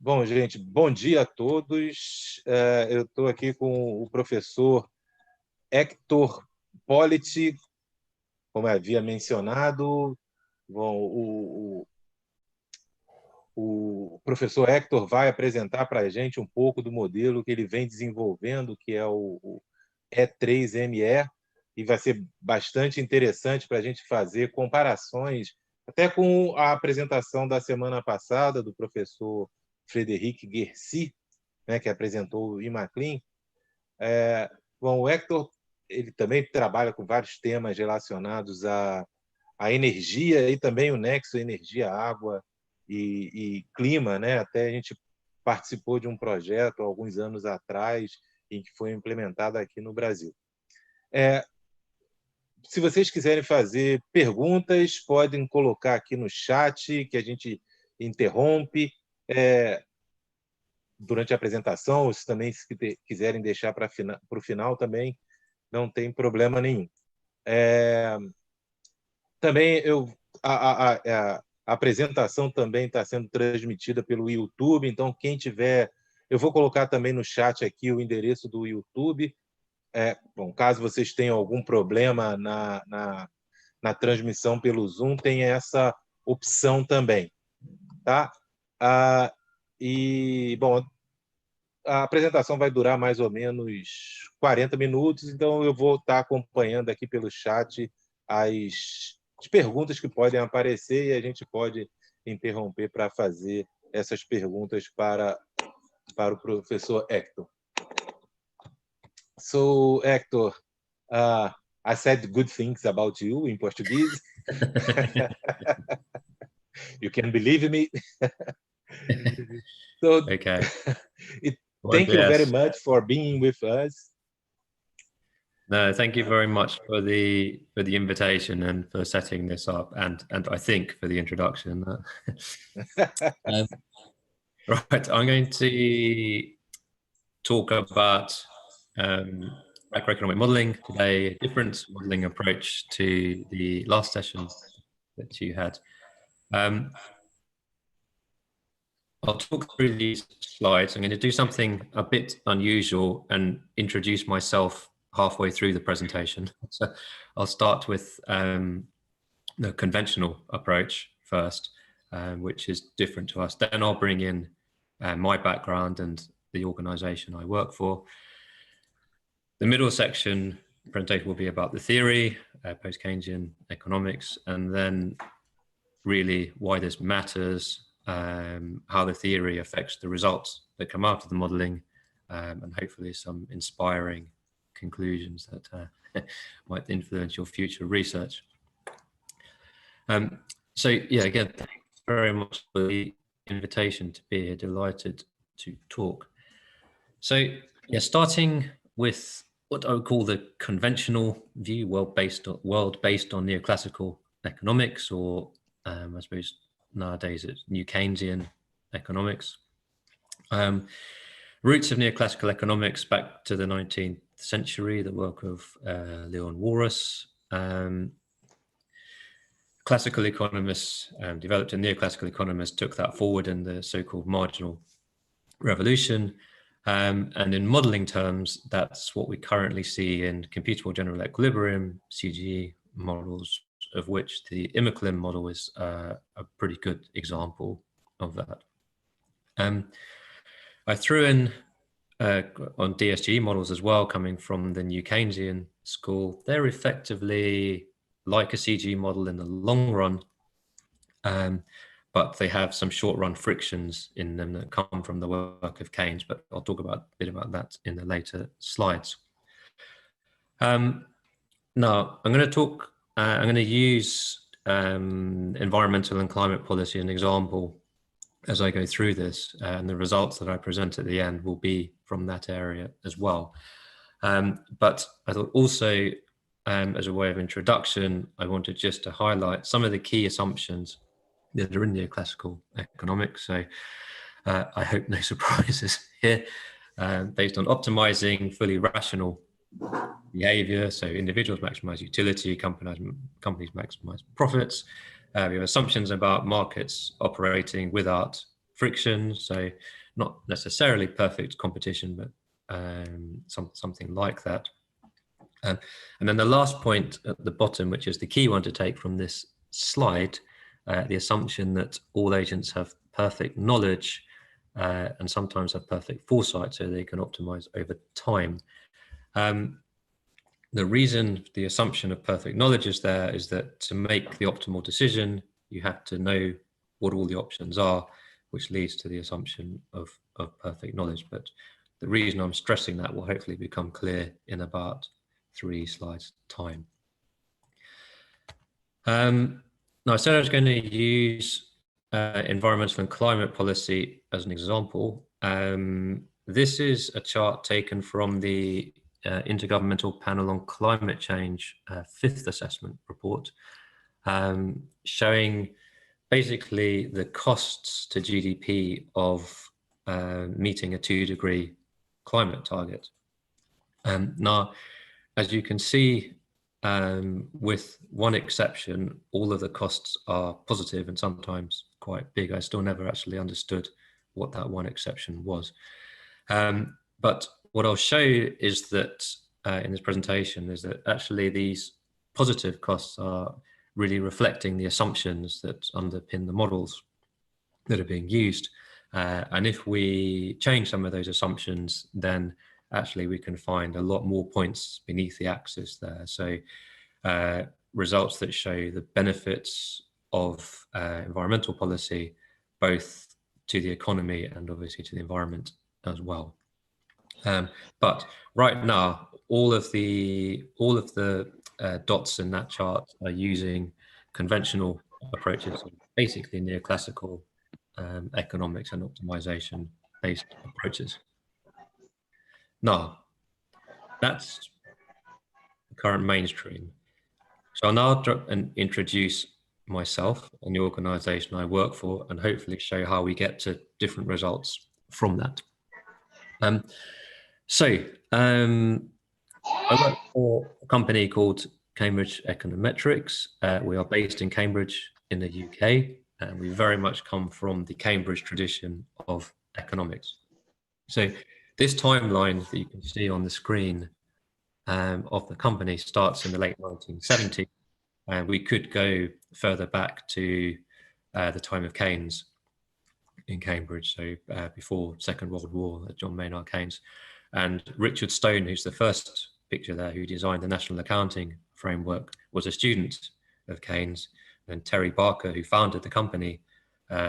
Bom, gente, bom dia a todos. Eu estou aqui com o professor Hector Pollitt, como eu havia mencionado. Bom, o professor Hector vai apresentar para a gente um pouco do modelo que ele vem desenvolvendo, que é o E3ME, e vai ser bastante interessante para a gente fazer comparações, até com a apresentação da semana passada do professor Frederic Guercy, né, que apresentou o IMACLIN. Bom, o Hector ele também trabalha com vários temas relacionados à energia e também o nexo energia-água e clima, né? Até a gente participou de um projeto alguns anos atrás em que foi implementado aqui no Brasil. Se vocês quiserem fazer perguntas, podem colocar aqui no chat, que a gente interrompe durante a apresentação, ou se também quiserem deixar para o final também, não tem problema nenhum. Também a apresentação também está sendo transmitida pelo YouTube, então quem tiver... Eu vou colocar também no chat aqui o endereço do YouTube. Bom, caso vocês tenham algum problema na transmissão pelo Zoom, tem essa opção também. Tá? Bom, a apresentação vai durar mais ou menos 40 minutos, então eu vou estar acompanhando aqui pelo chat as perguntas que podem aparecer e a gente pode interromper para fazer essas perguntas para o professor Hector. So, Hector, I said good things about you in Portuguese. You can believe me. So, okay. Thank you very much for being with us. No, thank you very much for the invitation and for setting this up, and I think for the introduction. Right, I'm going to talk about macroeconomic modelling today, a different modelling approach to the last session that you had. I'll talk through these slides. I'm going to do something a bit unusual and introduce myself halfway through the presentation. So I'll start with the conventional approach first, which is different to us. Then I'll bring in my background and the organization I work for. The middle section presentation will be about the theory, post-Keynesian economics, and then really why this matters, how the theory affects the results that come out of the modeling, and hopefully some inspiring conclusions that might influence your future research. So yeah, again, thanks very much for the invitation to be here. Delighted to talk. So yeah, starting with what I would call the conventional view, world based on neoclassical economics, or I suppose nowadays it's New Keynesian economics. Roots of neoclassical economics back to the 19th century, the work of Leon Walras. Classical economists developed, and neoclassical economists took that forward in the so-called marginal revolution. And in modeling terms, that's what we currently see in computable general equilibrium, CGE models, of which the IMACLIN model is a pretty good example of that. I threw in on DSGE models as well, coming from the New Keynesian school. They're effectively like a CGE model in the long run, but they have some short-run frictions in them that come from the work of Keynes, but I'll talk a bit about that in the later slides. Now, I'm going to use environmental and climate policy as an example as I go through this, and the results that I present at the end will be from that area as well. But I thought also, as a way of introduction, I wanted just to highlight some of the key assumptions that are in neoclassical economics. So I hope no surprises here. Based on optimizing fully rational behavior, so individuals maximize utility, companies maximize profits. We have assumptions about markets operating without friction, so not necessarily perfect competition, but something like that. And then the last point at the bottom, which is the key one to take from this slide, the assumption that all agents have perfect knowledge and sometimes have perfect foresight so they can optimize over time. The reason the assumption of perfect knowledge is there is that to make the optimal decision, you have to know what all the options are, which leads to the assumption of perfect knowledge. But the reason I'm stressing that will hopefully become clear in about 3 slides time. Now, I said I was going to use environmental and climate policy as an example. This is a chart taken from the Intergovernmental Panel on Climate Change 5th assessment report, showing basically the costs to GDP of meeting a 2-degree climate target. Now, as you can see, with one exception, all of the costs are positive and sometimes quite big. I still never actually understood what that one exception was. But what I'll show you is that in this presentation is that actually these positive costs are really reflecting the assumptions that underpin the models that are being used. And if we change some of those assumptions, then actually we can find a lot more points beneath the axis there. So results that show the benefits of environmental policy, both to the economy and obviously to the environment as well. But right now, all of the dots in that chart are using conventional approaches, basically neoclassical economics and optimization based approaches. Now, that's the current mainstream. So I'll now introduce myself and the organization I work for and hopefully show how we get to different results from that. I work for a company called Cambridge Econometrics. We are based in Cambridge in the UK, and we very much come from the Cambridge tradition of economics. So this timeline that you can see on the screen of the company starts in the late 1970s, and we could go further back to the time of Keynes in Cambridge, so before Second World War, John Maynard Keynes. And Richard Stone, who's the first picture there, who designed the National Accounting Framework, was a student of Keynes. And Terry Barker, who founded the company,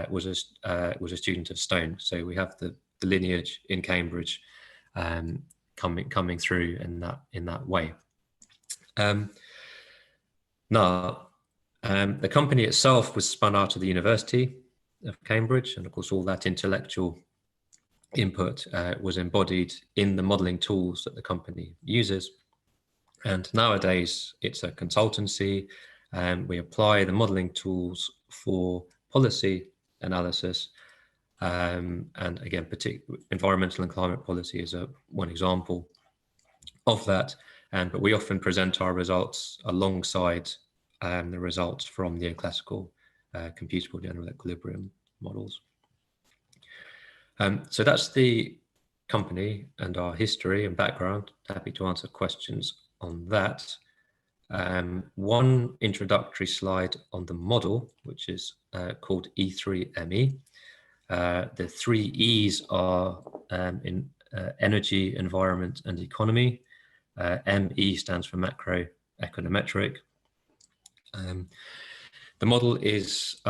was a student of Stone. So we have the lineage in Cambridge coming through in that way. Now, the company itself was spun out of the University of Cambridge, and of course all that intellectual input was embodied in the modeling tools that the company uses. And nowadays it's a consultancy, and we apply the modeling tools for policy analysis. And again, environmental and climate policy is one example of that. But we often present our results alongside the results from neoclassical computable general equilibrium models. So that's the company and our history and background. Happy to answer questions on that. One introductory slide on the model, which is called E3ME. The 3 E's are in energy, environment, and economy. ME stands for macroeconometric. The model is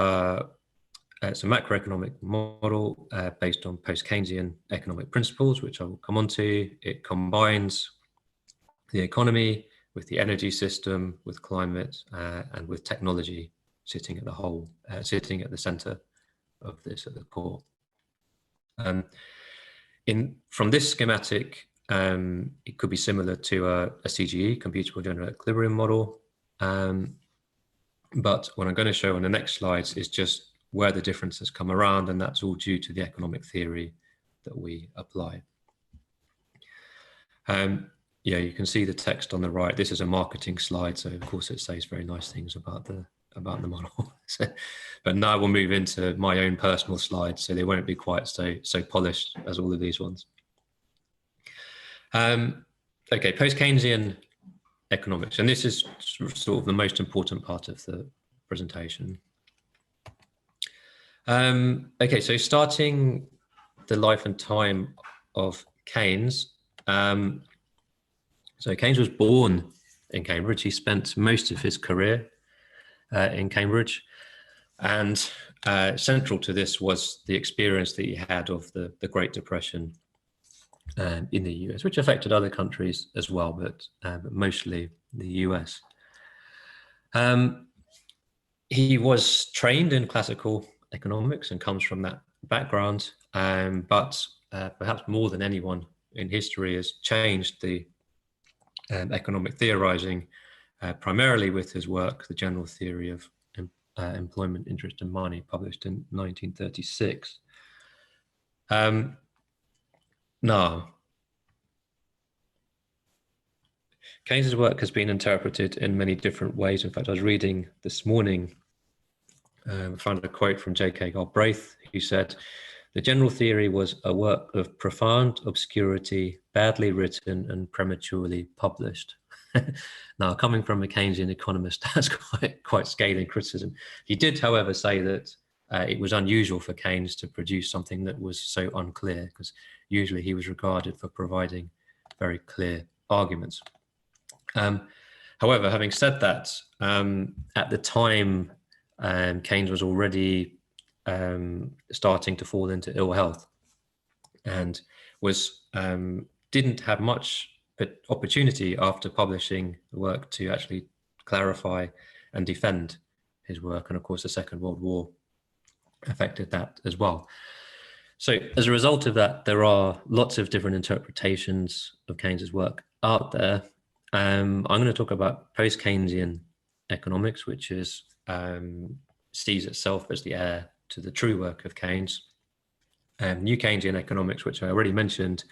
it's a macroeconomic model based on post-Keynesian economic principles, which I will come on to. It combines the economy with the energy system, with climate, and with technology sitting at the center of this at the core. From this schematic, it could be similar to a CGE, computable general equilibrium model. But what I'm going to show on the next slides is just where the differences come around, and that's all due to the economic theory that we apply. Yeah, you can see the text on the right. This is a marketing slide, so of course it says very nice things about the about the model. But now we'll move into my own personal slides, so they won't be quite so polished as all of these ones. Okay, post-Keynesian economics, and this is sort of the most important part of the presentation. Okay, so starting the life and time of Keynes. So Keynes was born in Cambridge. He spent most of his career in Cambridge, and central to this was the experience that he had of the Great Depression in the US, which affected other countries as well, but mostly the US. He was trained in classical economics and comes from that background, but perhaps more than anyone in history has changed the economic theorizing, primarily with his work, The General Theory of Employment, Interest and Money, published in 1936. Now, Keynes's work has been interpreted in many different ways. In fact, I was reading this morning, found a quote from J.K. Galbraith, who said, "The General Theory was a work of profound obscurity, badly written and prematurely published." Now, coming from a Keynesian economist, that's quite scathing criticism. He did, however, say that it was unusual for Keynes to produce something that was so unclear, because usually he was regarded for providing very clear arguments. However, having said that, at the time, Keynes was already starting to fall into ill health, and was didn't have much opportunity after publishing the work to actually clarify and defend his work. And of course, the Second World War affected that as well. So as a result of that, there are lots of different interpretations of Keynes's work out there. I'm going to talk about post-Keynesian economics, which is sees itself as the heir to the true work of Keynes. New Keynesian economics, which I already mentioned,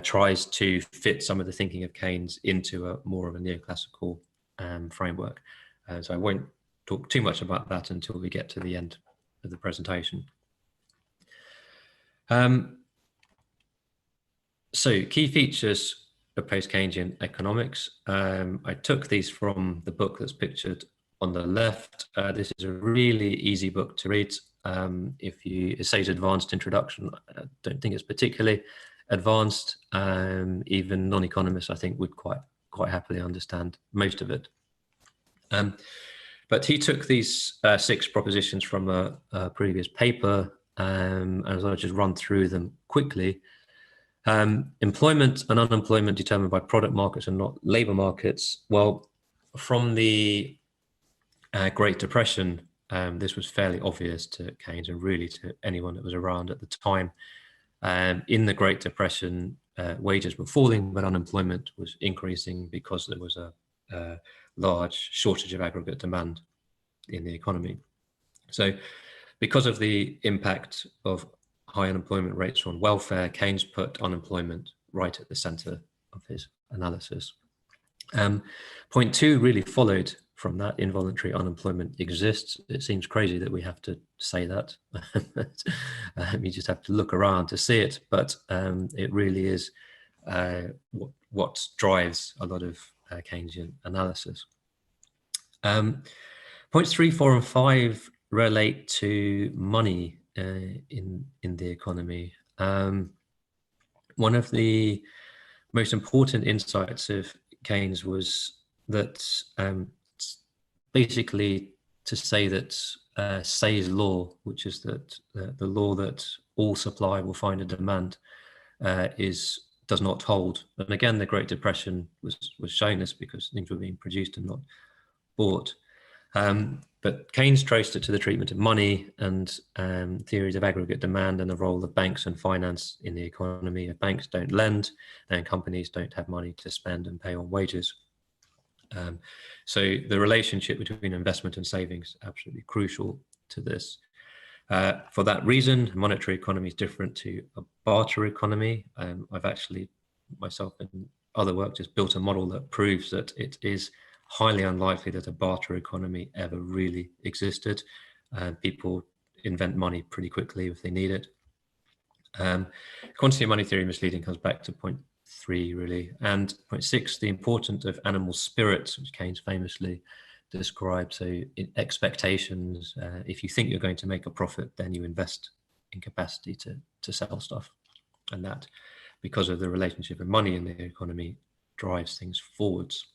tries to fit some of the thinking of Keynes into a more of a neoclassical framework. So I won't talk too much about that until we get to the end of the presentation. So key features of post-Keynesian economics. I took these from the book that's pictured on the left. This is a really easy book to read. It says advanced introduction. I don't think it's particularly advanced. Even non-economists, I think, would quite happily understand most of it. But he took these 6 propositions from a previous paper, and I'll just run through them quickly. Employment and unemployment determined by product markets and not labor markets. Well, from the Great Depression, this was fairly obvious to Keynes and really to anyone that was around at the time. In the Great Depression, wages were falling, but unemployment was increasing because there was a large shortage of aggregate demand in the economy. So because of the impact of high unemployment rates on welfare, Keynes put unemployment right at the center of his analysis. Point 2 really followed from that. Involuntary unemployment exists. It seems crazy that we have to say that. You just have to look around to see it, but it really is what drives a lot of Keynesian analysis. Points 3, 4, and 5 relate to money in the economy. One of the most important insights of Keynes was that basically to say that Say's law, which is that the law that all supply will find a demand, does not hold. And again, the Great Depression was showing this because things were being produced and not bought. But Keynes traced it to the treatment of money and theories of aggregate demand and the role of banks and finance in the economy. If banks don't lend, then companies don't have money to spend and pay on wages. So the relationship between investment and savings is absolutely crucial to this. For that reason, monetary economy is different to a barter economy. I've actually, myself and other work, just built a model that proves that it is highly unlikely that a barter economy ever really existed. People invent money pretty quickly if they need it. Quantity of money theory misleading comes back to point 3 really, and point 6, the importance of animal spirits, which Keynes famously described. So expectations, if you think you're going to make a profit, then you invest in capacity to sell stuff, and that, because of the relationship of money in the economy, drives things forwards.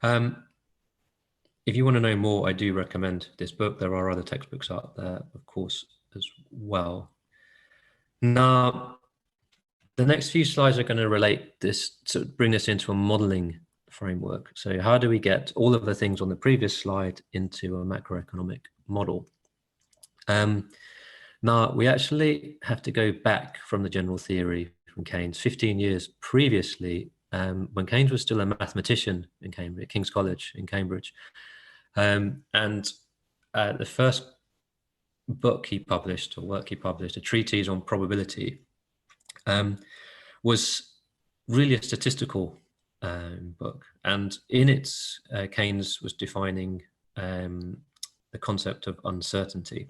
If you want to know more, I do recommend this book. There are other textbooks out there, of course, as well. Now, the next few slides are going to relate this, to bring this into a modeling framework. So how do we get all of the things on the previous slide into a macroeconomic model? Now, we actually have to go back from the general theory from Keynes 15 years previously, when Keynes was still a mathematician in Cambridge, at King's College in Cambridge. The first book he published, or work he published, a treatise on probability, was really a statistical book. And in it, Keynes was defining the concept of uncertainty.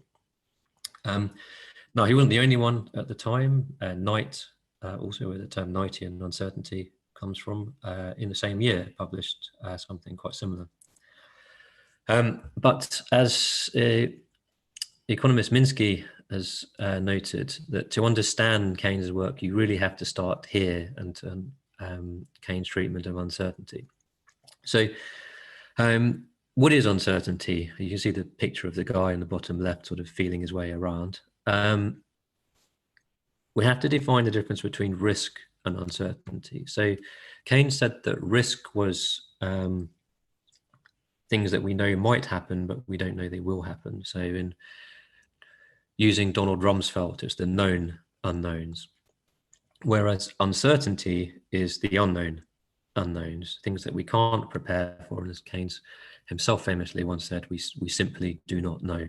Now, he wasn't the only one at the time. Knight, also where the term Knightian uncertainty comes from, in the same year published something quite similar. But as economist Minsky has noted, that to understand Keynes' work, you really have to start here and Keynes' treatment of uncertainty. So what is uncertainty? You can see the picture of the guy in the bottom left sort of feeling his way around. We have to define the difference between risk and uncertainty. So Keynes said that risk was things that we know might happen, but we don't know they will happen. So in using Donald Rumsfeld, it's the known unknowns. Whereas uncertainty is the unknown unknowns, things that we can't prepare for. And as Keynes himself famously once said, we simply do not know.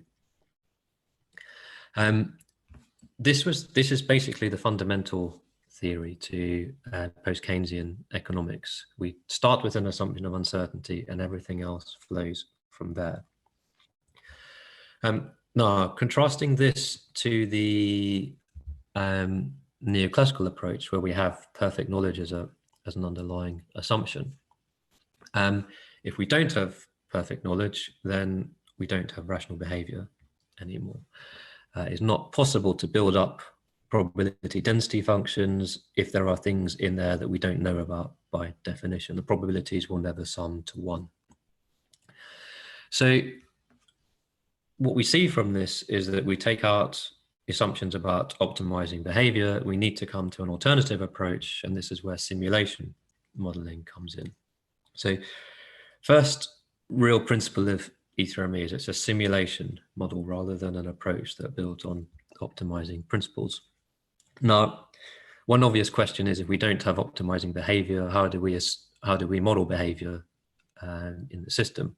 This is basically the fundamental theory to post-Keynesian economics. We start with an assumption of uncertainty and everything else flows from there. Now, contrasting this to the neoclassical approach, where we have perfect knowledge as an underlying assumption. If we don't have perfect knowledge, then we don't have rational behavior anymore. It's not possible to build up probability density functions if there are things in there that we don't know about by definition. The probabilities will never sum to 1. So what we see from this is that we take out assumptions about optimizing behavior. We need to come to an alternative approach, and this is where simulation modeling comes in. So first real principle of E3ME is it's a simulation model rather than an approach that builds on optimizing principles. Now, one obvious question is, if we don't have optimizing behavior, how do we model behavior in the system?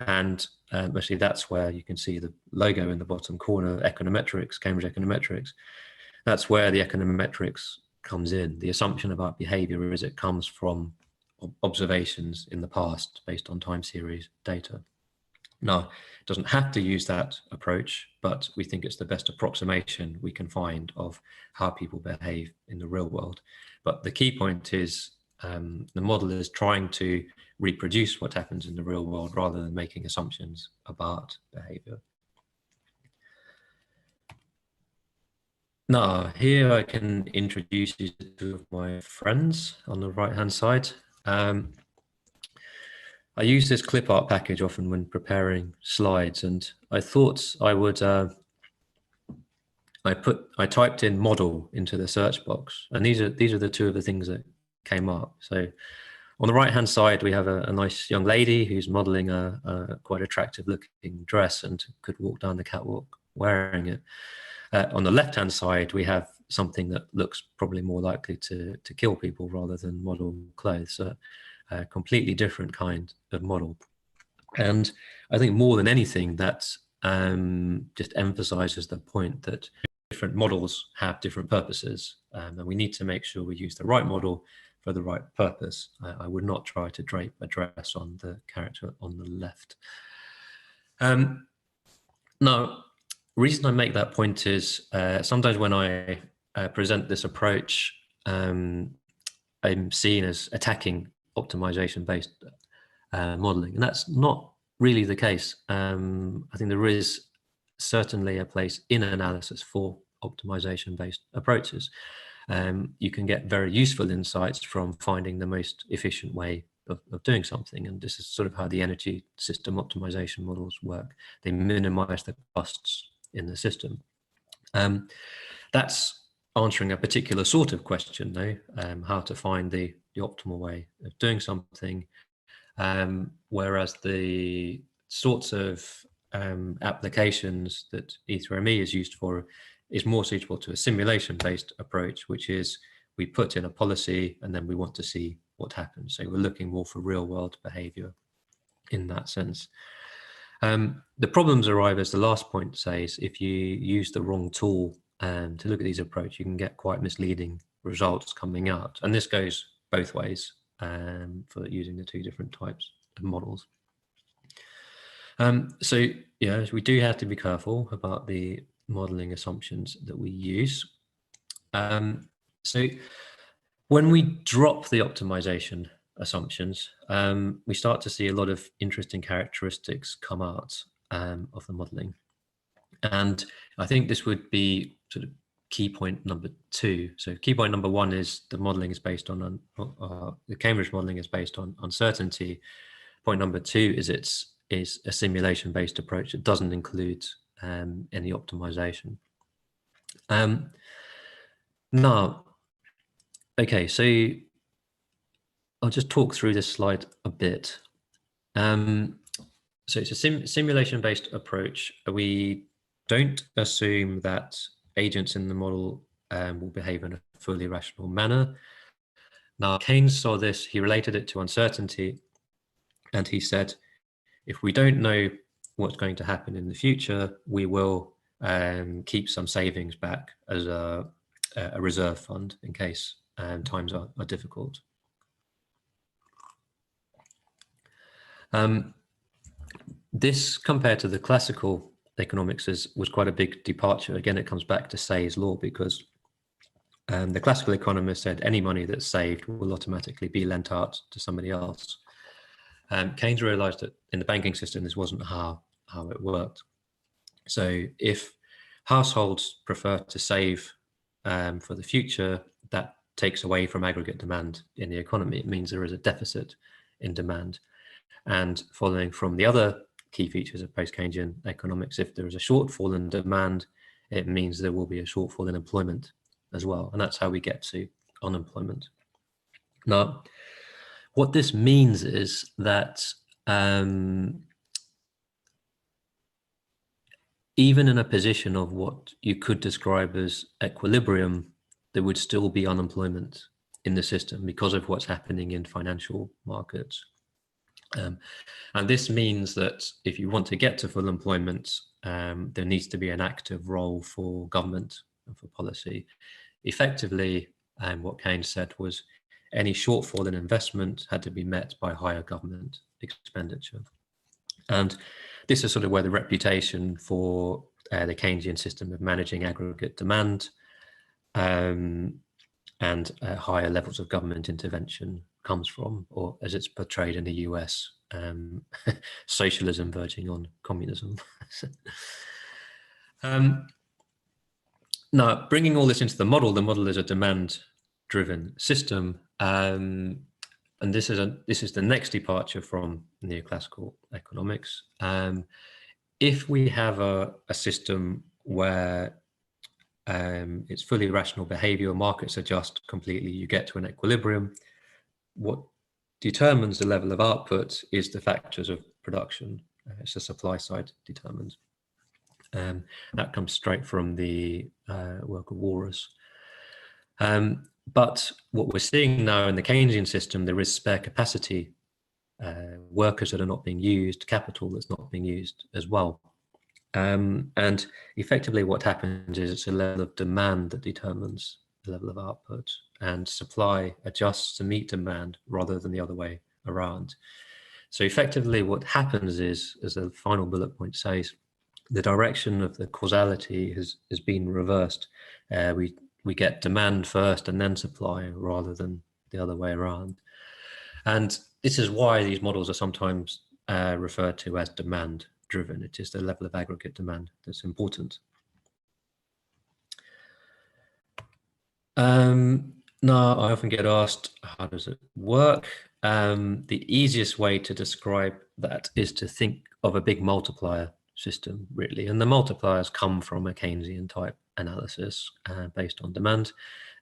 And actually that's where you can see the logo in the bottom corner, econometrics, Cambridge econometrics. That's where the econometrics comes in. The assumption about behavior is it comes from observations in the past based on time series data. Now, it doesn't have to use that approach, but we think it's the best approximation we can find of how people behave in the real world. But the key point is the model is trying to reproduce what happens in the real world rather than making assumptions about behavior. Now, here I can introduce you to two of my friends on the right-hand side. I use this clip art package often when preparing slides, and I thought I would, I typed in model into the search box, and these are the two of the things that came up. So on the right-hand side, we have a nice young lady who's modeling a quite attractive looking dress and could walk down the catwalk wearing it. On the left-hand side, we have something that looks probably more likely to kill people rather than model clothes. So a completely different kind of model. And I think more than anything, that just emphasizes the point that different models have different purposes. And we need to make sure we use the right model for the right purpose. I would not try to drape a dress on the character on the left. Now, reason I make that point is sometimes when I present this approach, I'm seen as attacking optimization-based modeling, and that's not really the case. I think there is certainly a place in analysis for optimization-based approaches. You can get very useful insights from finding the most efficient way of doing something, and this is sort of how the energy system optimization models work. They minimize the costs in the system. That's answering a particular sort of question, though, how to find the optimal way of doing something, whereas the sorts of applications that E3ME is used for is more suitable to a simulation-based approach, which is we put in a policy and then we want to see what happens. So we're looking more for real-world behavior in that sense. The problems arrive, as the last point says, if you use the wrong tool to look at these approaches, you can get quite misleading results coming out. And this goes both ways for using the two different types of models. So yeah, we do have to be careful about the modeling assumptions that we use. So when we drop the optimization assumptions, we start to see a lot of interesting characteristics come out of the modeling. And I think this would be sort of key point number 2. So key point number 1 is the modeling is based on the Cambridge modeling is based on uncertainty. Point number 2 is is a simulation-based approach that doesn't include any optimization. Now, okay, so I'll just talk through this slide a bit. So it's a simulation-based approach. We don't assume that agents in the model will behave in a fully rational manner. Now, Keynes saw this, he related it to uncertainty, and he said, if we don't know what's going to happen in the future, we will keep some savings back as a reserve fund in case times are difficult. This, compared to the classical economics, was quite a big departure. Again, it comes back to Say's law, because the classical economist said any money that's saved will automatically be lent out to somebody else. Keynes realized that in the banking system, this wasn't how it worked. So if households prefer to save for the future, that takes away from aggregate demand in the economy. It means there is a deficit in demand. And following from the other key features of post-Keynesian economics, if there is a shortfall in demand, it means there will be a shortfall in employment as well. And that's how we get to unemployment. Now, what this means is that even in a position of what you could describe as equilibrium, there would still be unemployment in the system because of what's happening in financial markets. And this means that if you want to get to full employment, there needs to be an active role for government and for policy. Effectively, what Keynes said was any shortfall in investment had to be met by higher government expenditure. And this is sort of where the reputation for the Keynesian system of managing aggregate demand and higher levels of government intervention comes from, or as it's portrayed in the US, socialism verging on communism. Now, bringing all this into the model is a demand-driven system, and this is the next departure from neoclassical economics. If we have a system where it's fully rational behavior, markets adjust completely, you get to an equilibrium, what determines the level of output is the factors of production. It's the supply side determined. That comes straight from the work of Walras. But what we're seeing now in the Keynesian system, there is spare capacity, workers that are not being used, capital that's not being used as well. And effectively what happens is it's a level of demand that determines the level of output. and supply adjusts to meet demand rather than the other way around. So effectively what happens is, as the final bullet point says, the direction of the causality has been reversed. We get demand first and then supply rather than the other way around. And this is why these models are sometimes referred to as demand driven. It is the level of aggregate demand that's important. Now, I often get asked, how does it work? The easiest way to describe that is to think of a big multiplier system, really. And the multipliers come from a Keynesian type analysis based on demand.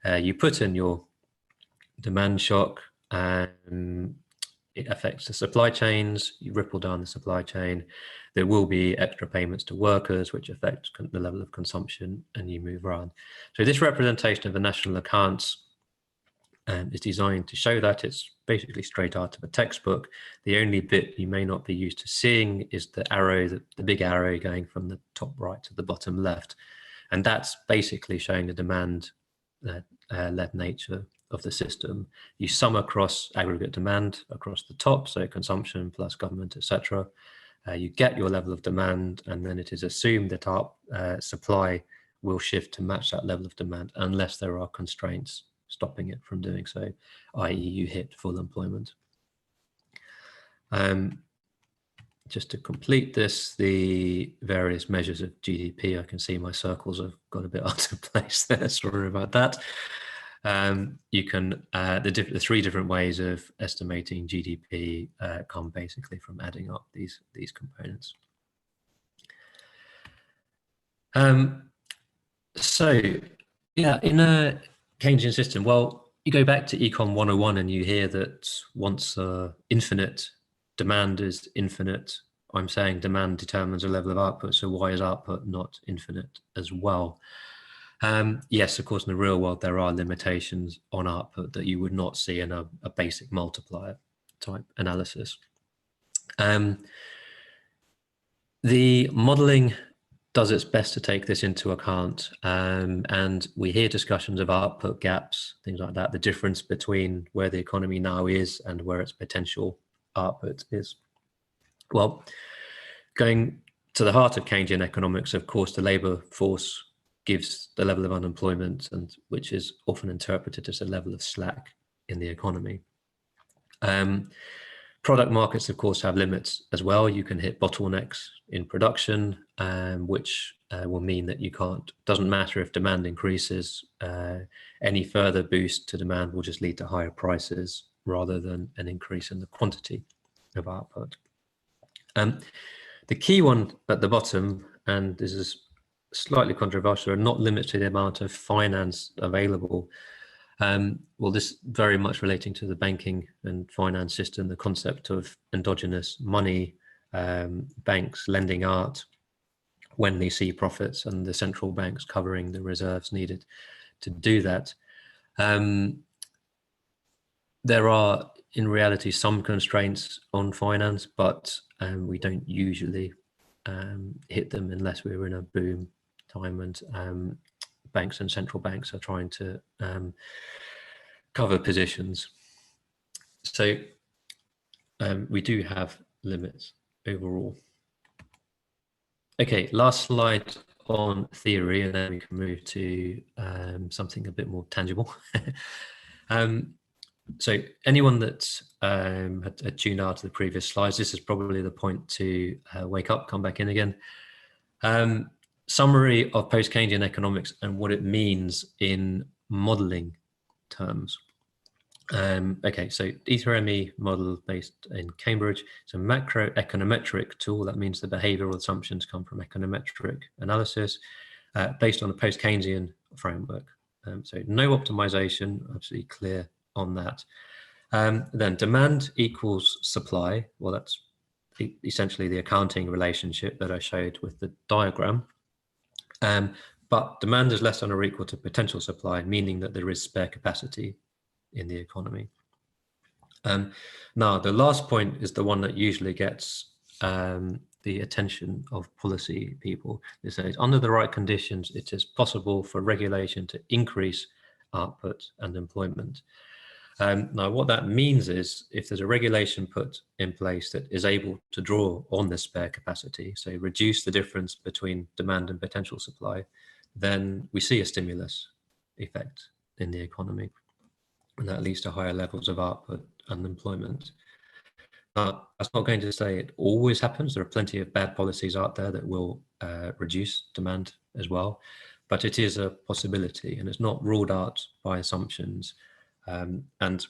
You put in your demand shock, it affects the supply chains, you ripple down the supply chain, there will be extra payments to workers, which affect the level of consumption, and you move around. So this representation of the national accounts is designed to show that. It's basically straight out of a textbook. The only bit you may not be used to seeing is the arrow, the big arrow going from the top right to the bottom left. And that's basically showing the demand led nature of the system. You sum across aggregate demand across the top, so consumption plus government, etc. You get your level of demand, and then it is assumed that our supply will shift to match that level of demand unless there are constraints stopping it from doing so, i.e. you hit full employment. Just to complete this, the various measures of GDP, I can see my circles have got a bit out of place there, sorry about that. You can, the three different ways of estimating GDP come basically from adding up these components. So yeah, in a Keynesian system, well, you go back to Econ 101 and you hear that once infinite demand is infinite, I'm saying demand determines a level of output, so why is output not infinite as well? Yes, of course, in the real world, there are limitations on output that you would not see in a basic multiplier type analysis. The modeling does its best to take this into account, and we hear discussions of output gaps, things like that, the difference between where the economy now is and where its potential output is. Well, going to the heart of Keynesian economics, of course, the labour force gives the level of unemployment, and which is often interpreted as a level of slack in the economy. Product markets, of course, have limits as well. You can hit bottlenecks in production, which will mean that you can't, doesn't matter if demand increases, any further boost to demand will just lead to higher prices rather than an increase in the quantity of output. The key one at the bottom, and this is slightly controversial, are not limits to the amount of finance available. Well, this very much relating to the banking and finance system, the concept of endogenous money, banks lending out when they see profits, and the central banks covering the reserves needed to do that. There are, in reality, some constraints on finance, but we don't usually hit them unless we're in a boom time, and banks and central banks are trying to cover positions. So we do have limits overall. Okay, last slide on theory, and then we can move to something a bit more tangible. So anyone that had tuned out to the previous slides, this is probably the point to wake up, come back in again. Summary of post-Keynesian economics and what it means in modeling terms. Okay, so E3ME model based in Cambridge. It's a macroeconometric tool. That means the behavioral assumptions come from econometric analysis based on a post-Keynesian framework. So no optimization, absolutely clear on that. Then demand equals supply. Well, that's essentially the accounting relationship that I showed with the diagram. But demand is less than or equal to potential supply, meaning that there is spare capacity in the economy. Now, the last point is the one that usually gets the attention of policy people. They say, under the right conditions, it is possible for regulation to increase output and employment. Now, what that means is if there's a regulation put in place that is able to draw on the spare capacity, so reduce the difference between demand and potential supply, then we see a stimulus effect in the economy, and that leads to higher levels of output and employment. That's not going to say it always happens. There are plenty of bad policies out there that will reduce demand as well, but it is a possibility and it's not ruled out by assumptions. And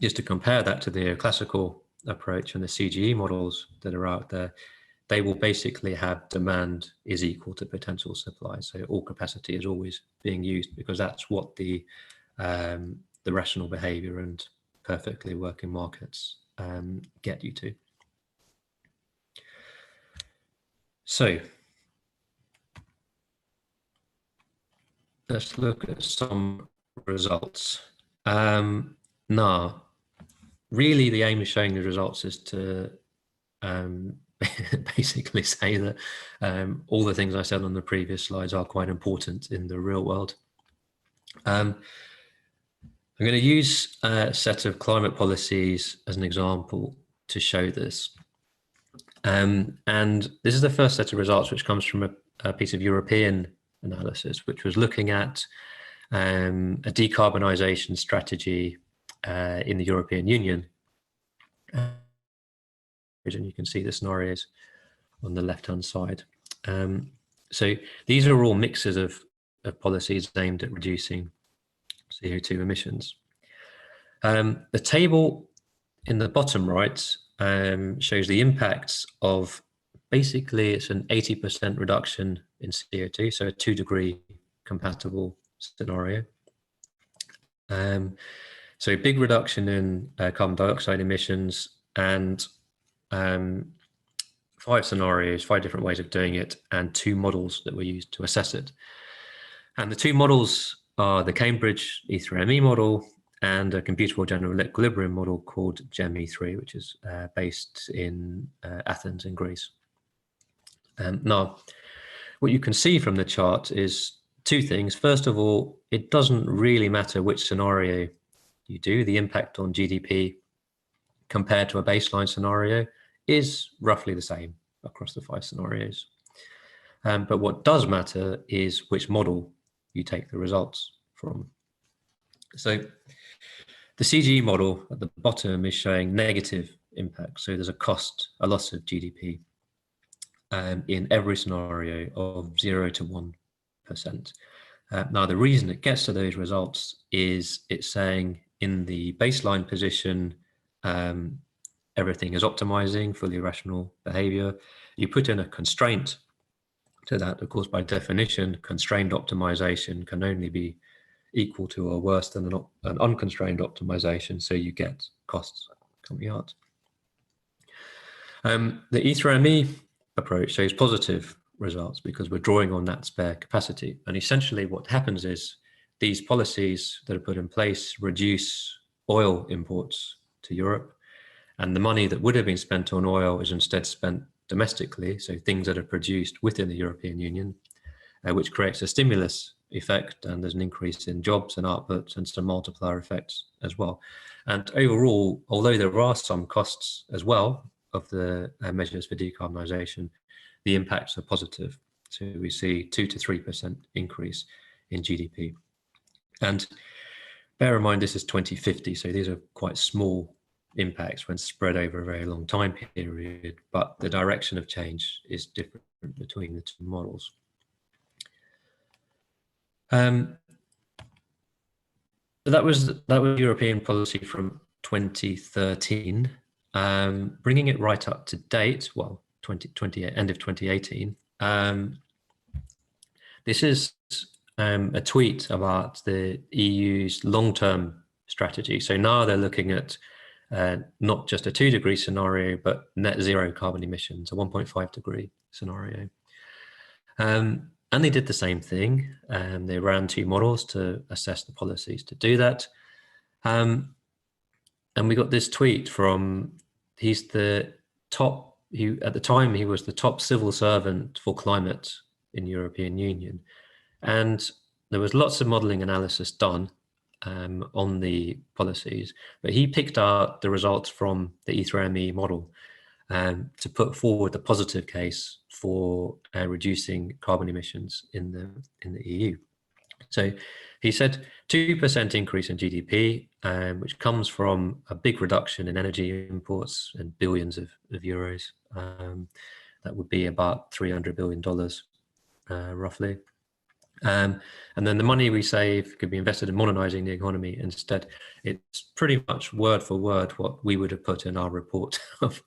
just to compare that to the classical approach and the CGE models that are out there, they will basically have demand is equal to potential supply. So all capacity is always being used because that's what the rational behavior and perfectly working markets get you to. So let's look at some results. Now, really the aim of showing the results is to basically say that all the things I said on the previous slides are quite important in the real world. I'm going to use a set of climate policies as an example to show this. And this is the first set of results which comes from a piece of European analysis, which was looking at a decarbonisation strategy in the European Union. And you can see the scenarios on the left-hand side. So these are all mixes of policies aimed at reducing CO2 emissions. The table in the bottom right shows the impacts of basically it's an 80% reduction in CO2, so a 2-degree compatible scenario. So a big reduction in carbon dioxide emissions and 5 scenarios, 5 different ways of doing it, and 2 models that were used to assess it. And the 2 models are the Cambridge E3ME model and a computable general equilibrium model called GEM-E3, which is based in Athens in Greece. Now, what you can see from the chart is 2 things. First of all, it doesn't really matter which scenario you do. The impact on GDP compared to a baseline scenario is roughly the same across the 5 scenarios. But what does matter is which model you take the results from. So the CGE model at the bottom is showing negative impact. So there's a loss of GDP in every scenario of 0 to 1%. Now, the reason it gets to those results is it's saying in the baseline position, everything is optimizing, fully rational behavior. You put in a constraint to that. Of course, by definition, constrained optimization can only be equal to or worse than an unconstrained optimization, so you get costs coming out. The E3ME approach shows positive results because we're drawing on that spare capacity. And essentially what happens is these policies that are put in place reduce oil imports to Europe, and the money that would have been spent on oil is instead spent domestically, so things that are produced within the European Union, which creates a stimulus effect, and there's an increase in jobs and outputs and some multiplier effects as well. And overall, although there are some costs as well of the measures for decarbonisation, the impacts are positive. So we see 2 to 3% increase in GDP. And bear in mind, this is 2050, so these are quite small impacts when spread over a very long time period, but the direction of change is different between the 2 models. So that was European policy from 2013. Bringing it right up to date, well, end of 2018. This is a tweet about the EU's long-term strategy. So now they're looking at not just a 2-degree scenario, but net zero carbon emissions, a 1.5 degree scenario. And they did the same thing. They ran 2 models to assess the policies to do that. And we got this tweet from, he's the top, at the time he was the top civil servant for climate in European Union. And there was lots of modeling analysis done on the policies, but he picked out the results from the E3ME model to put forward the positive case for reducing carbon emissions in the EU. So he said 2% increase in GDP, which comes from a big reduction in energy imports and billions of euros. That would be about $300 billion, roughly. And then the money we save could be invested in modernizing the economy instead. It's pretty much word for word what we would have put in our report of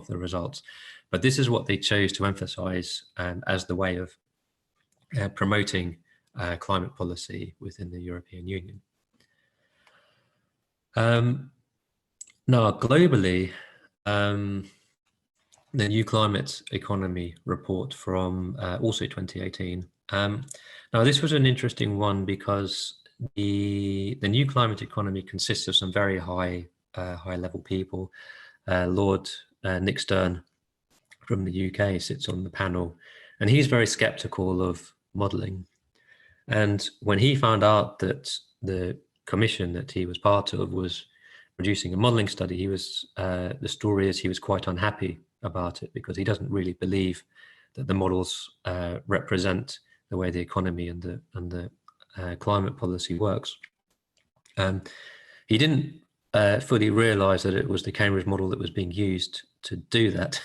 the results. But this is what they chose to emphasize as the way of promoting climate policy within the European Union. Now, globally, the New Climate Economy report from also 2018. Now, this was an interesting one because the New Climate Economy consists of some very high level people. Lord Nick Stern from the UK sits on the panel, and he's very skeptical of modelling. And when he found out that the commission that he was part of was producing a modelling study, he was the story is he was quite unhappy about it because he doesn't really believe that the models represent the way the economy and the climate policy works. He didn't fully realize that it was the Cambridge model that was being used to do that.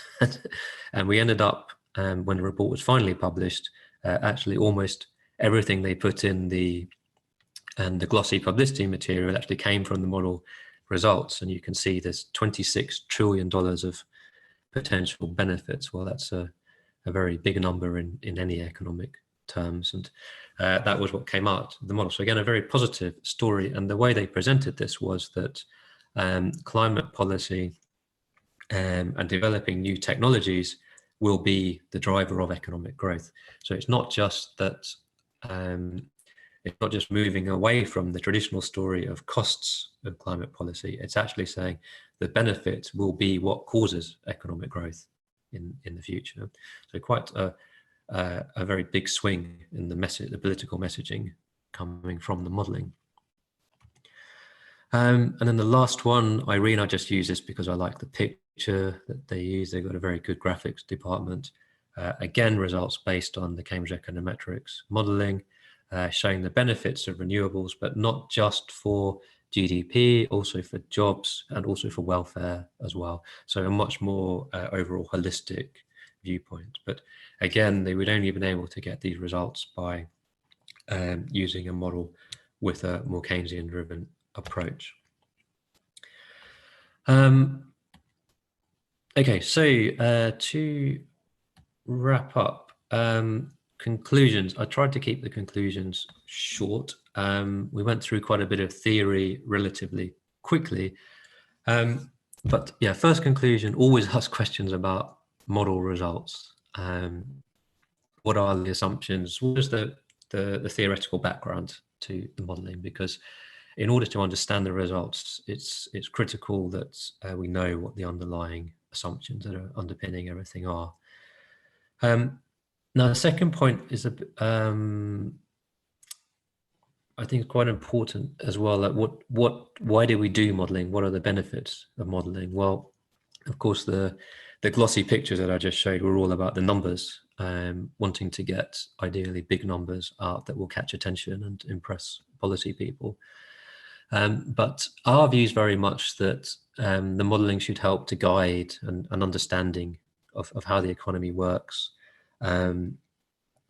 And we ended up, when the report was finally published, actually almost everything they put in the glossy publicity material actually came from the model results. And you can see there's $26 trillion of potential benefits. Well, that's a very big number in any economic terms. And that was what came out of the model. So again, a very positive story. And the way they presented this was that climate policy and developing new technologies will be the driver of economic growth. So it's not just that it's not just moving away from the traditional story of costs of climate policy. It's actually saying the benefit will be what causes economic growth in the future. So quite a very big swing in the political messaging coming from the modelling. And then the last one, Irene, I just use this because I like the picture that they use. They've got a very good graphics department. Again, results based on the Cambridge Econometrics modelling, showing the benefits of renewables, but not just for GDP, also for jobs and also for welfare as well. So a much more overall holistic viewpoint. But again, they would only have been able to get these results by using a model with a more Keynesian-driven approach. Okay, so to wrap up, conclusions. I tried to keep the conclusions short. We went through quite a bit of theory relatively quickly. But yeah, first conclusion, always ask questions about model results. What are the assumptions? What is the theoretical background to the modeling? Because in order to understand the results, it's critical that we know what the underlying assumptions that are underpinning everything are. Now, the second point is I think it's quite important as well. Like why do we do modeling? What are the benefits of modeling? Well, of course, the glossy pictures that I just showed were all about the numbers, wanting to get ideally big numbers out that will catch attention and impress policy people. But our view is very much that the modeling should help to guide an understanding of how the economy works in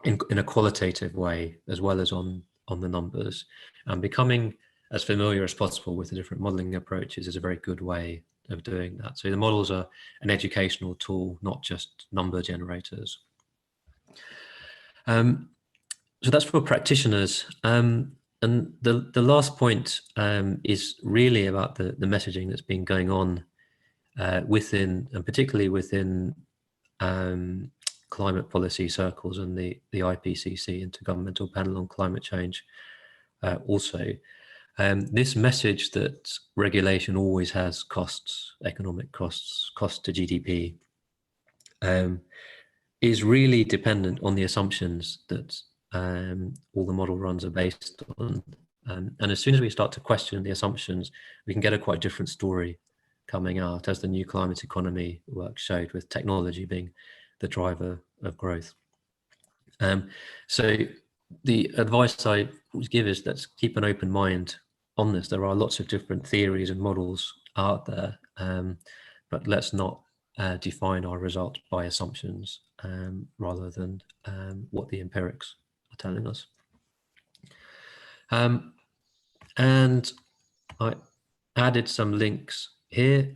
a qualitative way, as well as on the numbers. And becoming as familiar as possible with the different modeling approaches is a very good way of doing that. So the models are an educational tool, not just number generators. So that's for practitioners. And the last point is really about the messaging that's been going on within, and particularly within climate policy circles and the IPCC, Intergovernmental Panel on Climate Change also. This message that regulation always has costs, economic costs, cost to GDP, is really dependent on the assumptions that all the model runs are based on. And as soon as we start to question the assumptions, we can get a quite different story coming out, as the new climate economy work showed, with technology being the driver of growth. So the advice I would give is, let's keep an open mind on this. There are lots of different theories and models out there, but let's not define our results by assumptions rather than what the empirics are telling us. And I added some links here.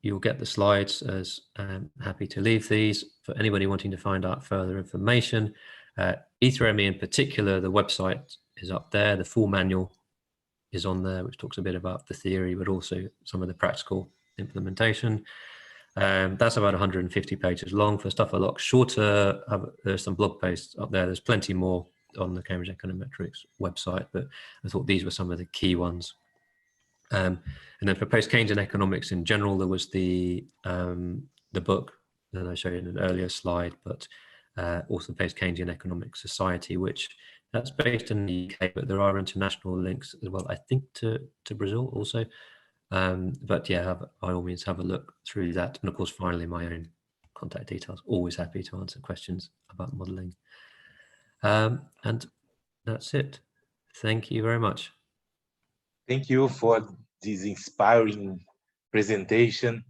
You'll get the slides, as happy to leave these for anybody wanting to find out further information. E3ME in particular, the website is up there. The full manual is on there, which talks a bit about the theory, but also some of the practical implementation. That's about 150 pages long. For stuff a lot shorter, there's some blog posts up there. There's plenty more on the Cambridge Econometrics website, but I thought these were some of the key ones. And then for post-Keynesian economics in general, there was the book that I showed in an earlier slide, but also post-Keynesian economic society, which that's based in the UK, but there are international links as well, I think to Brazil also. But yeah, by all means, have a look through that. And of course, finally, my own contact details. Always happy to answer questions about modeling. And that's it. Thank you very much. Thank you for this inspiring presentation.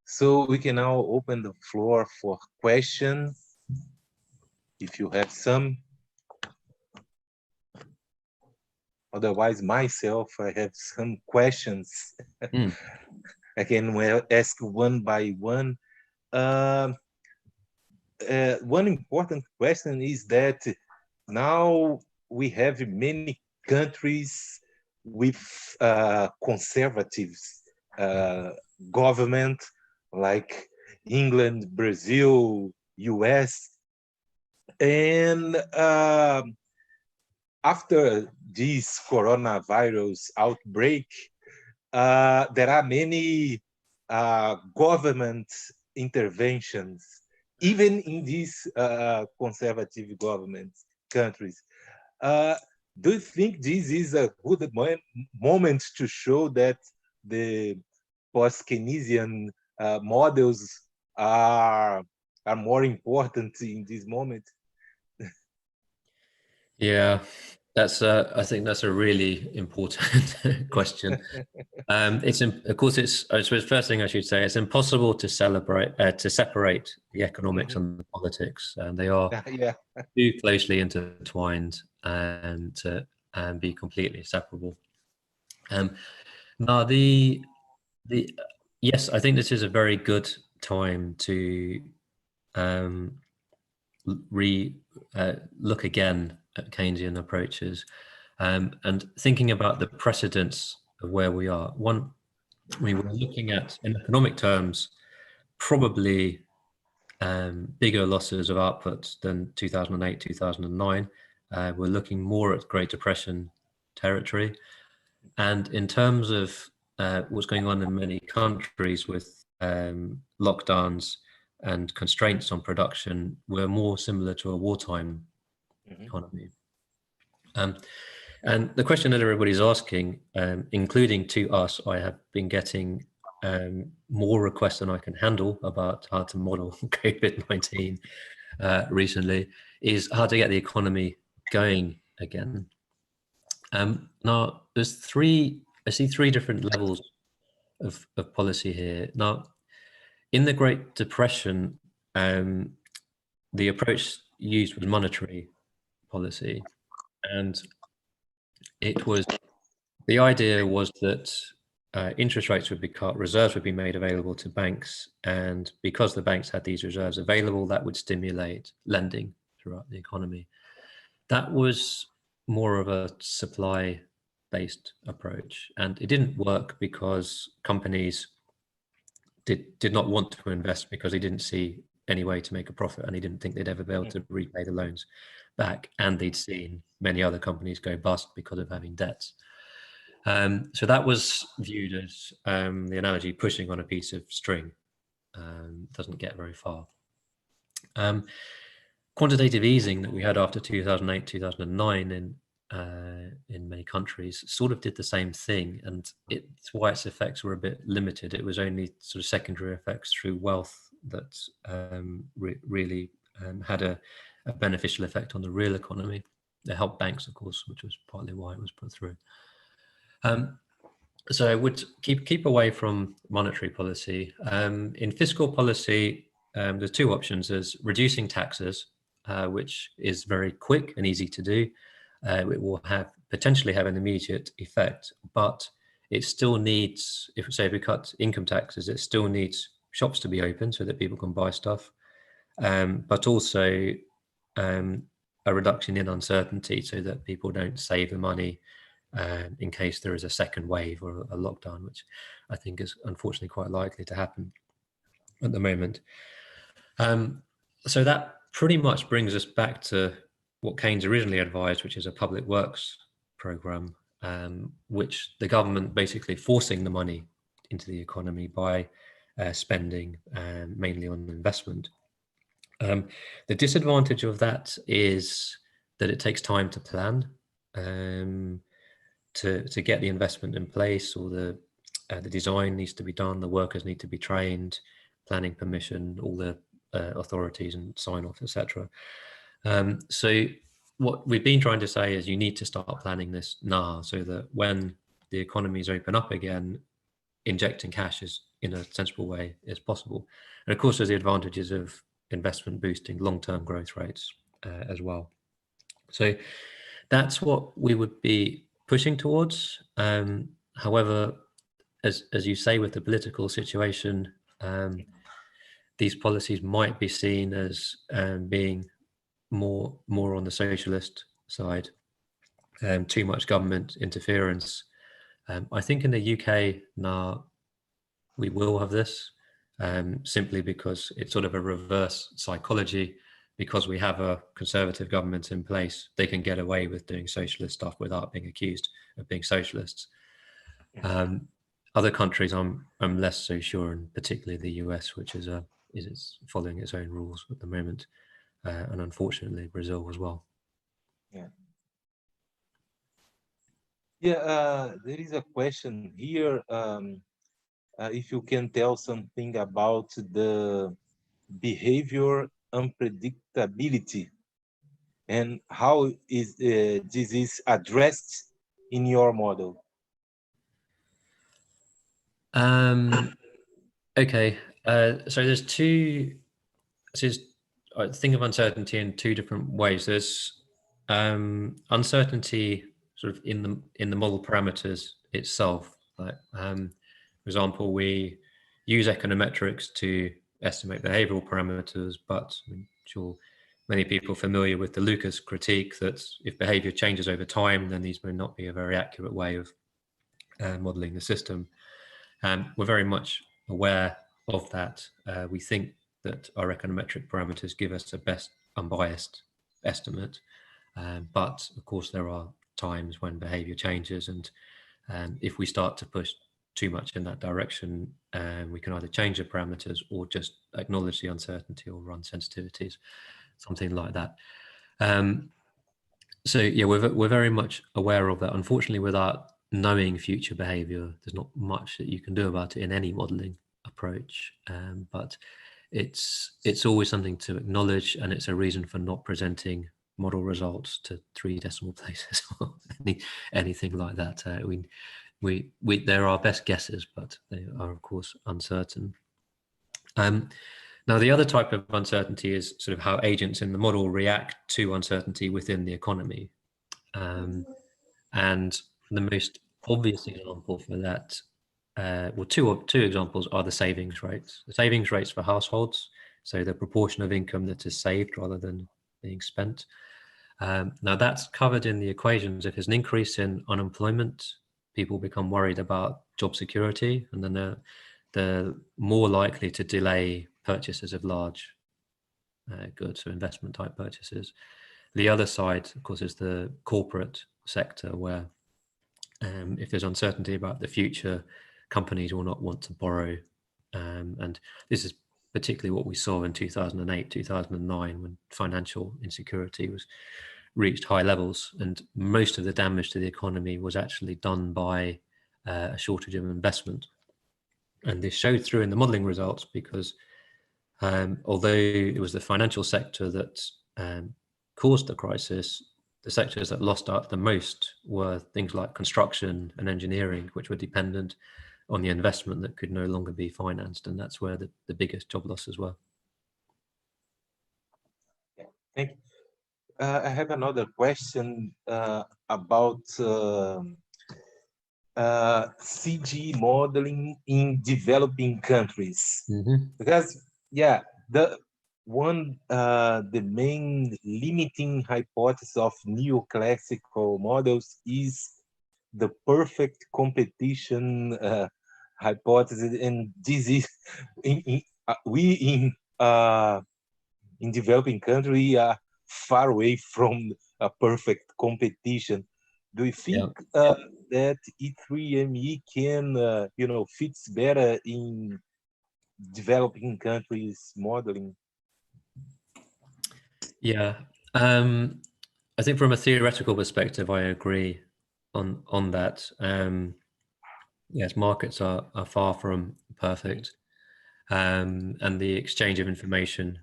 So we can now open the floor for questions, if you have some. Otherwise, myself, I have some questions. I can ask one by one. One important question is that now we have many countries with conservative government, like England, Brazil, US. And after this coronavirus outbreak, there are many government interventions, even in these conservative government countries. Do you think this is a good moment to show that the post-Keynesian models are more important in this moment? Yeah, that's I think that's a really important question. It's of course I suppose first thing I should say, it's impossible to separate the economics and the politics, and they are too closely intertwined and to be completely separable. Now yes, I think this is a very good time to look again at Keynesian approaches, and thinking about the precedents of where we are. One, we were looking at, in economic terms, probably bigger losses of output than 2008, 2009. We're looking more at Great Depression territory. And in terms of what's going on in many countries with lockdowns and constraints on production, we're more similar to a wartime economy. And the question that everybody's asking, including to us, I have been getting more requests than I can handle about how to model COVID-19 recently, is how to get the economy going again. Now, I see three different levels of policy here. Now, in the Great Depression, the approach used was monetary policy, and the idea was that interest rates would be cut, reserves would be made available to banks, and because the banks had these reserves available, that would stimulate lending throughout the economy. That was more of a supply-based approach, and it didn't work because companies did not want to invest because they didn't see any way to make a profit, and they didn't think they'd ever be able to repay the loans back, and they'd seen many other companies go bust because of having debts. So that was viewed as the analogy pushing on a piece of string, doesn't get very far. quantitative easing that we had after 2008, 2009 in many countries sort of did the same thing, and it's why its effects were a bit limited. It was only sort of secondary effects through wealth that really had a beneficial effect on the real economy. It helped banks, of course, which was partly why it was put through. So I would keep away from monetary policy. In fiscal policy, there's two options. There's reducing taxes, which is very quick and easy to do. It will potentially have an immediate effect, but it still needs, if we cut income taxes, it still needs shops to be open so that people can buy stuff, but also a reduction in uncertainty so that people don't save the money in case there is a second wave or a lockdown, which I think is unfortunately quite likely to happen at the moment. So that pretty much brings us back to what Keynes originally advised, which is a public works program, which the government basically forcing the money into the economy by spending mainly on investment. The disadvantage of that is that it takes time to plan, to get the investment in place, or the design needs to be done, the workers need to be trained, planning permission, all the authorities and sign off, etc. So what we've been trying to say is you need to start planning this now, so that when the economies open up again, injecting cash is in a sensible way is possible. And of course, there's the advantages of investment boosting long-term growth rates as well. So that's what we would be pushing towards. However, as you say, with the political situation, these policies might be seen as being more on the socialist side, too much government interference. I think in the UK now we will have this, simply because it's sort of a reverse psychology. Because we have a conservative government in place, they can get away with doing socialist stuff without being accused of being socialists. Other countries, I'm less so sure, and particularly the US, which is following its own rules at the moment, and unfortunately Brazil as well. There is a question here. If you can tell something about the behavior unpredictability and how is this is addressed in your model? Okay, so there's two. I think of uncertainty in two different ways. There's uncertainty sort of in the model parameters itself. Like, for example, we use econometrics to estimate behavioral parameters, but I'm sure many people are familiar with the Lucas critique that if behavior changes over time, then these may not be a very accurate way of modeling the system. We're very much aware of that. We think that our econometric parameters give us a best unbiased estimate, but of course there are times when behavior changes, and if we start to push too much in that direction, we can either change the parameters or just acknowledge the uncertainty or run sensitivities, something like that. So yeah, we're very much aware of that. Unfortunately, without knowing future behavior, there's not much that you can do about it in any modeling approach, but it's always something to acknowledge, and it's a reason for not presenting model results to 3 decimal places or anything like that. They're our best guesses, but they are of course uncertain. Now the other type of uncertainty is sort of how agents in the model react to uncertainty within the economy, and the most obvious example for that, well, two examples are the savings rates. The savings rates for households, so the proportion of income that is saved rather than being spent. Now that's covered in the equations. If there's an increase in unemployment, people become worried about job security, and then they're more likely to delay purchases of large goods, so investment type purchases. The other side, of course, is the corporate sector, where if there's uncertainty about the future, companies will not want to borrow. And this is particularly what we saw in 2008, 2009, when financial insecurity was reached high levels, and most of the damage to the economy was actually done by a shortage of investment. And this showed through in the modeling results because although it was the financial sector that caused the crisis, the sectors that lost out the most were things like construction and engineering, which were dependent on the investment that could no longer be financed. And that's where the biggest job losses were. Thank you. I have another question about CG modeling in developing countries. Because, yeah, the main limiting hypothesis of neoclassical models is the perfect competition hypothesis, and this is in developing countries are far away from a perfect competition. Do you think that E3ME can, fits better in developing countries modeling? Yeah, I think from a theoretical perspective, I agree on that. Yes, markets are far from perfect, and the exchange of information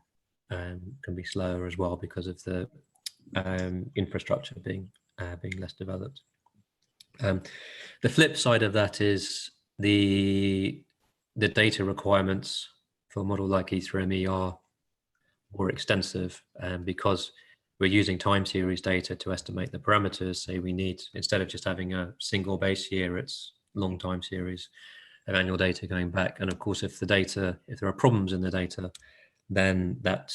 can be slower as well because of the infrastructure being less developed. The flip side of that is the data requirements for a model like E3ME are more extensive, because we're using time series data to estimate the parameters. So we need, instead of just having a single base year, it's long time series of annual data going back. And of course, if there are problems in the data, then that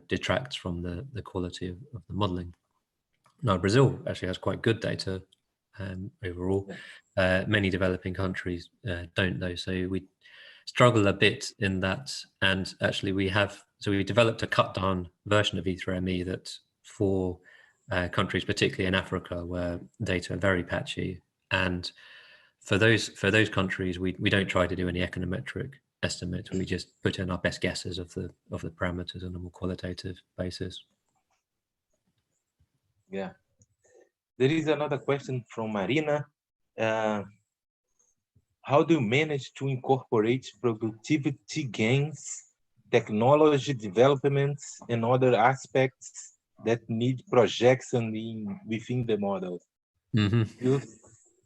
detracts from the quality of the modeling. Now, Brazil actually has quite good data overall. Many developing countries don't, though. So we struggle a bit in that. And actually we developed a cut down version of E3ME that for countries, particularly in Africa, where data are very patchy. And for those countries, we don't try to do any econometric estimates. We just put in our best guesses of the parameters on a more qualitative basis. Yeah. There is another question from Marina. How do you manage to incorporate productivity gains, technology developments, and other aspects that need projection within the model? You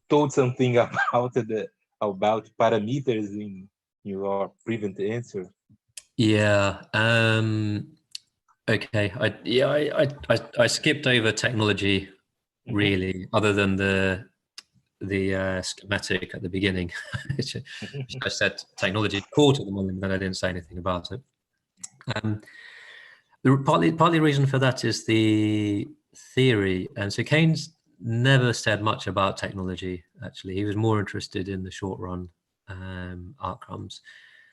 told something about parameters in your previous answer. Yeah. Okay. I skipped over technology, really, other than the schematic at the beginning, which I said technology core to the modeling, then I didn't say anything about it. Partly reason for that is the theory, and so Keynes never said much about technology. Actually, he was more interested in the short run outcomes.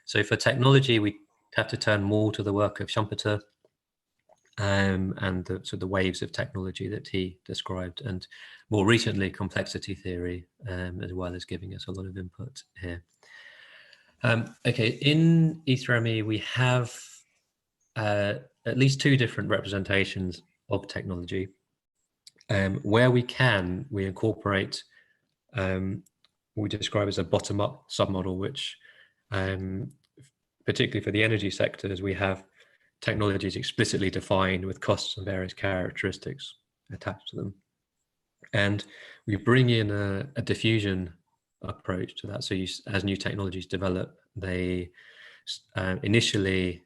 So for technology, we have to turn more to the work of Schumpeter and the waves of technology that he described, and more recently complexity theory, as well as giving us a lot of input here. Okay, in E3ME we have at least two different representations of technology. Where we can, we incorporate what we describe as a bottom-up submodel, which particularly for the energy sectors, we have technologies explicitly defined with costs and various characteristics attached to them. And we bring in a diffusion approach to that. So as new technologies develop, they initially,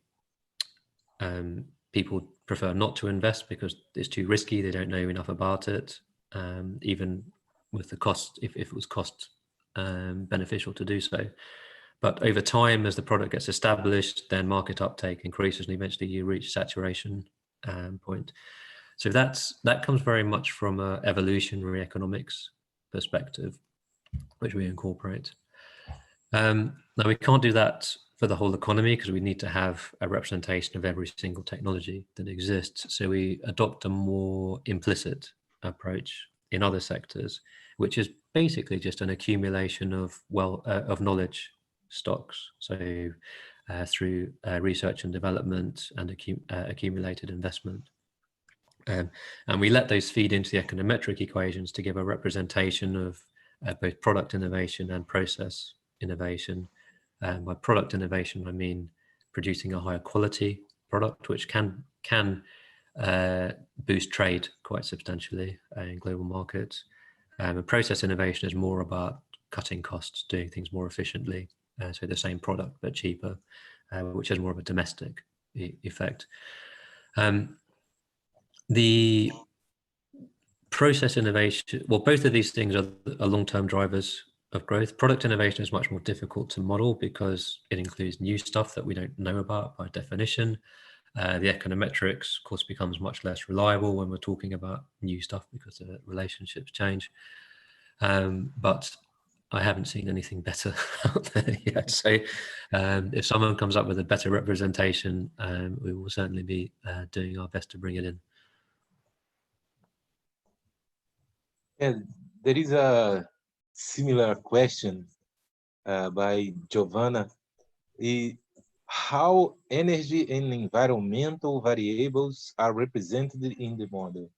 people prefer not to invest because it's too risky. They don't know enough about it, even with the cost, if it was cost beneficial to do so. But over time, as the product gets established, then market uptake increases, and eventually you reach saturation point. So that comes very much from an evolutionary economics perspective, which we incorporate. Now, we can't do that for the whole economy because we need to have a representation of every single technology that exists. So we adopt a more implicit approach in other sectors, which is basically just an accumulation of knowledge stocks. So through research and development and accumulated investment. And we let those feed into the econometric equations to give a representation of both product innovation and process innovation. By product innovation, I mean producing a higher quality product, which can boost trade quite substantially in global markets. And process innovation is more about cutting costs, doing things more efficiently. So the same product but cheaper, which has more of a domestic effect. The process innovation, well, both of these things are long-term drivers of growth. Product innovation is much more difficult to model because it includes new stuff that we don't know about by definition. The econometrics, of course, becomes much less reliable when we're talking about new stuff because the relationships change. But I haven't seen anything better out there yet. So if someone comes up with a better representation, we will certainly be doing our best to bring it in. And there is a similar question by Giovanna. How energy and environmental variables are represented in the model?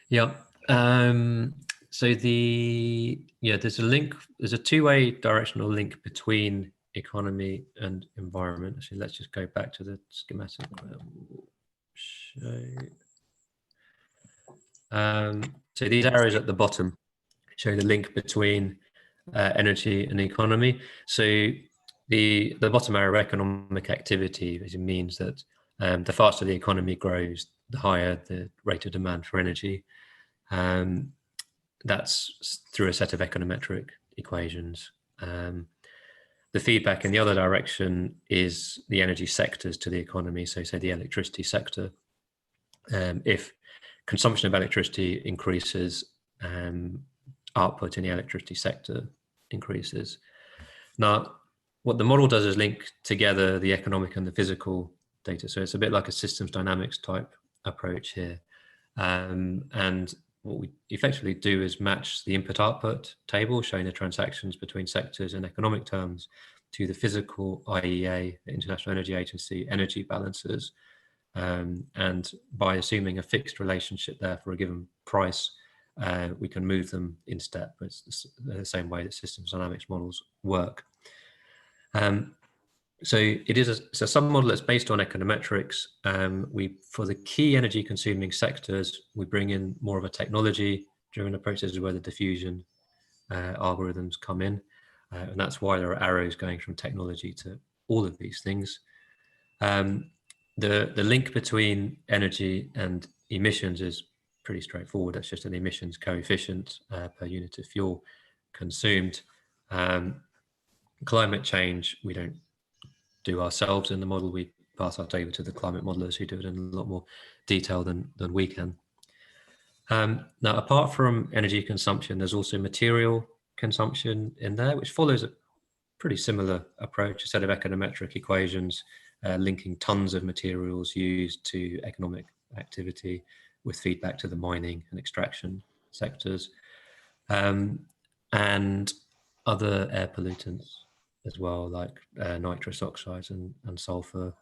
Yeah. So there's a link. There's a two-way directional link between economy and environment. Actually, let's just go back to the schematic. So these arrows at the bottom show the link between energy and economy. So the bottom arrow, economic activity, means that the faster the economy grows, the higher the rate of demand for energy. That's through a set of econometric equations. The feedback in the other direction is the energy sectors to the economy. So say the electricity sector. If consumption of electricity increases, output in the electricity sector increases. Now, what the model does is link together the economic and the physical data. So it's a bit like a systems dynamics type approach here. And what we effectively do is match the input-output table showing the transactions between sectors in economic terms to the physical IEA, the International Energy Agency, energy balances. And by assuming a fixed relationship there for a given price, we can move them in step. It's the same way that systems dynamics models work. So it's a submodel that's based on econometrics. For the key energy consuming sectors, we bring in more of a technology-driven approach. This is where the diffusion algorithms come in. And that's why there are arrows going from technology to all of these things. The link between energy and emissions is pretty straightforward. That's just an emissions coefficient per unit of fuel consumed. Climate change, we don't do ourselves in the model. We pass our data to the climate modelers who do it in a lot more detail than we can. Now, apart from energy consumption, there's also material consumption in there, which follows a pretty similar approach, a set of econometric equations linking tons of materials used to economic activity with feedback to the mining and extraction sectors, and other air pollutants as well, like nitrous oxides and sulfur,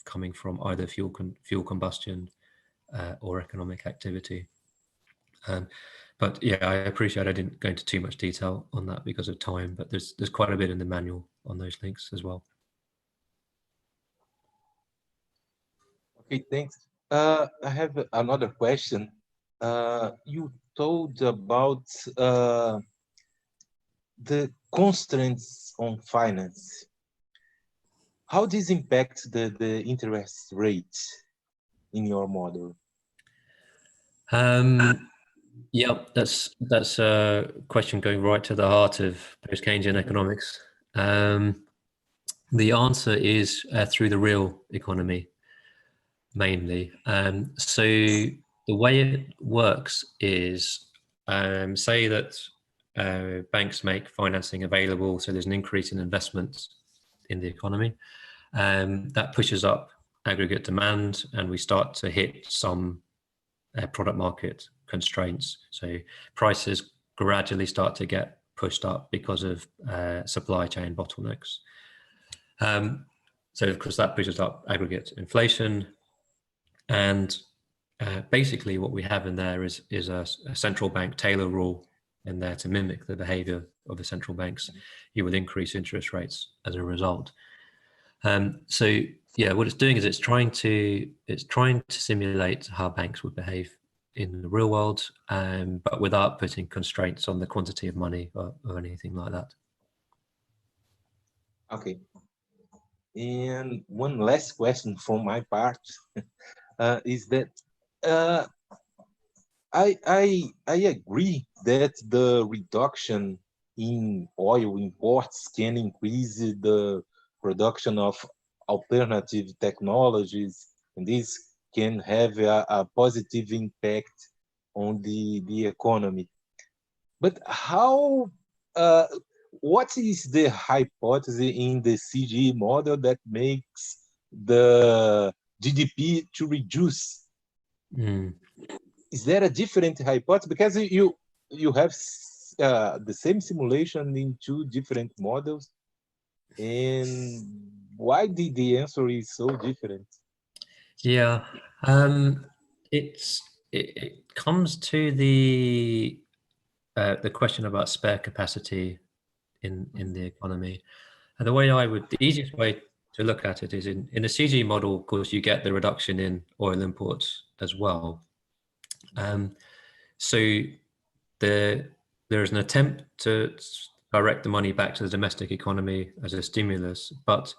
coming from either fuel combustion or economic activity. But yeah, I appreciate I didn't go into too much detail on that because of time, but there's quite a bit in the manual on those links as well. Okay, thanks. I have another question. You told about the constraints on finance. How this impacts the interest rate in your model? Yeah, that's a question going right to the heart of post-Keynesian economics. The answer is through the real economy, mainly. So the way it works is, say that banks make financing available, so there's an increase in investments in the economy. That pushes up aggregate demand, and we start to hit some product market constraints. So prices gradually start to get pushed up because of supply chain bottlenecks. So of course that pushes up aggregate inflation, and basically what we have in there is a central bank Taylor rule in there to mimic the behavior of the central banks. You would increase interest rates as a result. So yeah, what it's doing is it's trying to simulate how banks would behave in the real world, but without putting constraints on the quantity of money or anything like that. Okay. And one last question from my part is that I agree that the reduction in oil imports can increase the production of alternative technologies, and this can have a positive impact on the economy. But how, what is the hypothesis in the CGE model that makes the GDP to reduce? Is there a different hypothesis? Because you have the same simulation in two different models, and why the answer is so different? Yeah, it comes to the question about spare capacity in the economy. And the easiest way to look at it is in the CG model, of course, you get the reduction in oil imports as well. So there is an attempt to direct the money back to the domestic economy as a stimulus, but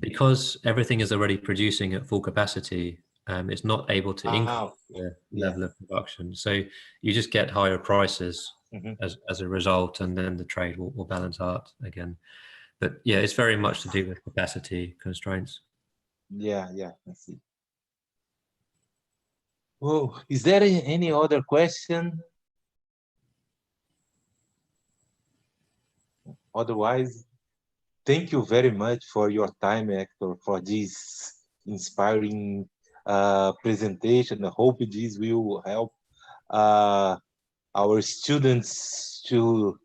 because everything is already producing at full capacity, it's not able to increase the level of production. So you just get higher prices as a result, and then the trade will balance out again. But yeah, it's very much to do with capacity constraints. Yeah, I see. Oh, is there any other question? Otherwise, thank you very much for your time, Hector, for this inspiring presentation. I hope this will help our students to,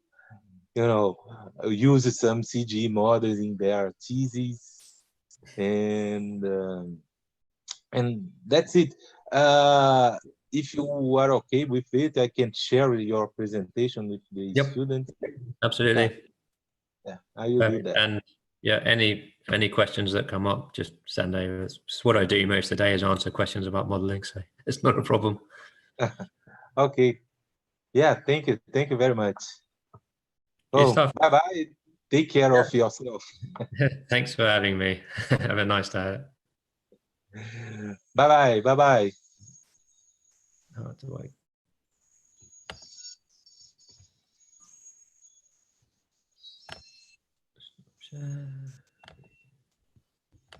use some CGE models in their thesis, and that's it. If you are okay with it, I can share your presentation with the students. Absolutely. Yeah, I will do that. And yeah, any questions that come up, just send over. It's what I do most of the day is answer questions about modeling, so it's not a problem. Okay. Yeah, thank you very much. Oh, bye-bye. Take care of yourself. Thanks for having me. Have a nice day. Bye-bye. Bye-bye. How do I...